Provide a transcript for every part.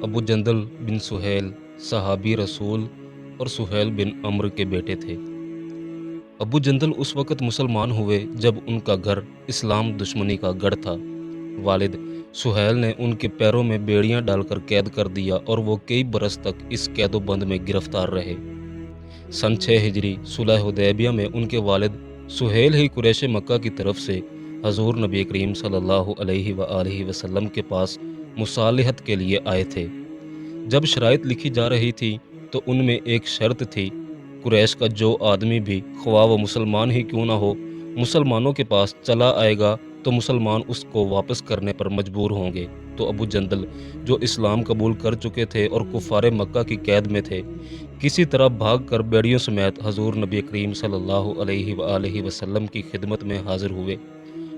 ابو جندل بن سہیل صحابی رسول اور سہیل بن عمرو کے بیٹے تھے۔ ابو جندل اس وقت مسلمان ہوئے جب ان کا گھر اسلام دشمنی کا گڑھ تھا۔ والد سہیل نے ان کے پیروں میں بیڑیاں ڈال کر قید کر دیا اور وہ کئی برس تک اس قید و بند میں گرفتار رہے۔ سن 6 ہجری صلح حدیبیہ میں ان کے والد سہیل ہی قریش مکہ کی طرف سے حضور نبی کریم صلی اللہ علیہ وآلہ وسلم کے پاس مصالحت کے لیے آئے تھے۔ جب شرائط لکھی جا رہی تھی تو ان میں ایک شرط تھی، قریش کا جو آدمی بھی خواہ وہ مسلمان ہی کیوں نہ ہو مسلمانوں کے پاس چلا آئے گا تو مسلمان اس کو واپس کرنے پر مجبور ہوں گے۔ تو ابو جندل جو اسلام قبول کر چکے تھے اور کفار مکہ کی قید میں تھے، کسی طرح بھاگ کر بیڑیوں سمیت حضور نبی کریم صلی اللہ علیہ وآلہ وسلم کی خدمت میں حاضر ہوئے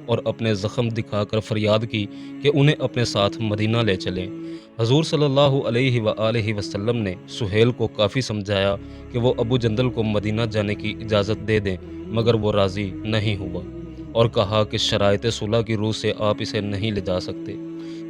اور اپنے زخم دکھا کر فریاد کی کہ انہیں اپنے ساتھ مدینہ لے چلیں۔ حضور صلی اللہ علیہ وآلہ وسلم نے سہیل کو کافی سمجھایا کہ وہ ابو جندل کو مدینہ جانے کی اجازت دے دیں، مگر وہ راضی نہیں ہوا اور کہا کہ شرائط صلح کی روح سے آپ اسے نہیں لے جا سکتے۔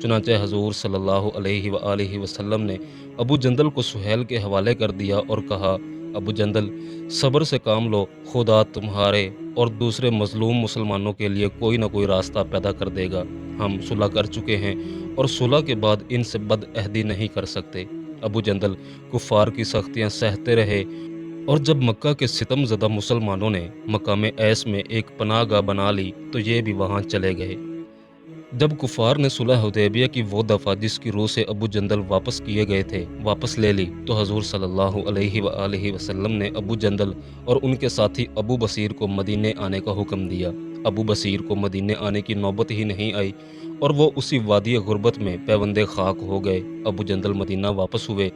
چنانچہ حضور صلی اللہ علیہ وآلہ وسلم نے ابو جندل کو سہیل کے حوالے کر دیا اور کہا، ابو جندل صبر سے کام لو، خدا تمہارے اور دوسرے مظلوم مسلمانوں کے لیے کوئی نہ کوئی راستہ پیدا کر دے گا۔ ہم صلح کر چکے ہیں اور صلح کے بعد ان سے بد عہدی نہیں کر سکتے۔ ابو جندل کفار کی سختیاں سہتے رہے اور جب مکہ کے ستم زدہ مسلمانوں نے مقام ایس میں ایک پناہ گاہ بنا لی تو یہ بھی وہاں چلے گئے۔ جب کفار نے صلح حدیبیہ کی وہ دفعہ جس کی روح سے ابو جندل واپس کیے گئے تھے واپس لے لی تو حضور صلی اللہ علیہ وآلہ وسلم نے ابو جندل اور ان کے ساتھی ابو بصیر کو مدینے آنے کا حکم دیا۔ ابو بصیر کو مدینے آنے کی نوبت ہی نہیں آئی اور وہ اسی وادی غربت میں پیوندے خاک ہو گئے۔ ابو جندل مدینہ واپس ہوئے۔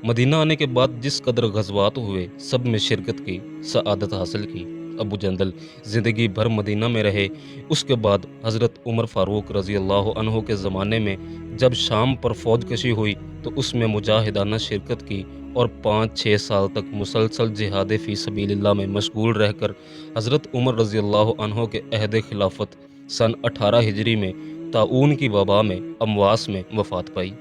مدینہ آنے کے بعد جس قدر غزوات ہوئے سب میں شرکت کی، سعادت حاصل کی۔ ابو جندل زندگی بھر مدینہ میں رہے۔ اس کے بعد حضرت عمر فاروق رضی اللہ عنہ کے زمانے میں جب شام پر فوج کشی ہوئی تو اس میں مجاہدانہ شرکت کی اور 5-6 سال تک مسلسل جہاد فی سبیل اللہ میں مشغول رہ کر حضرت عمر رضی اللہ عنہ کے عہد خلافت سن 18 ہجری میں طاعون کی وبا میں امواس میں وفات پائی۔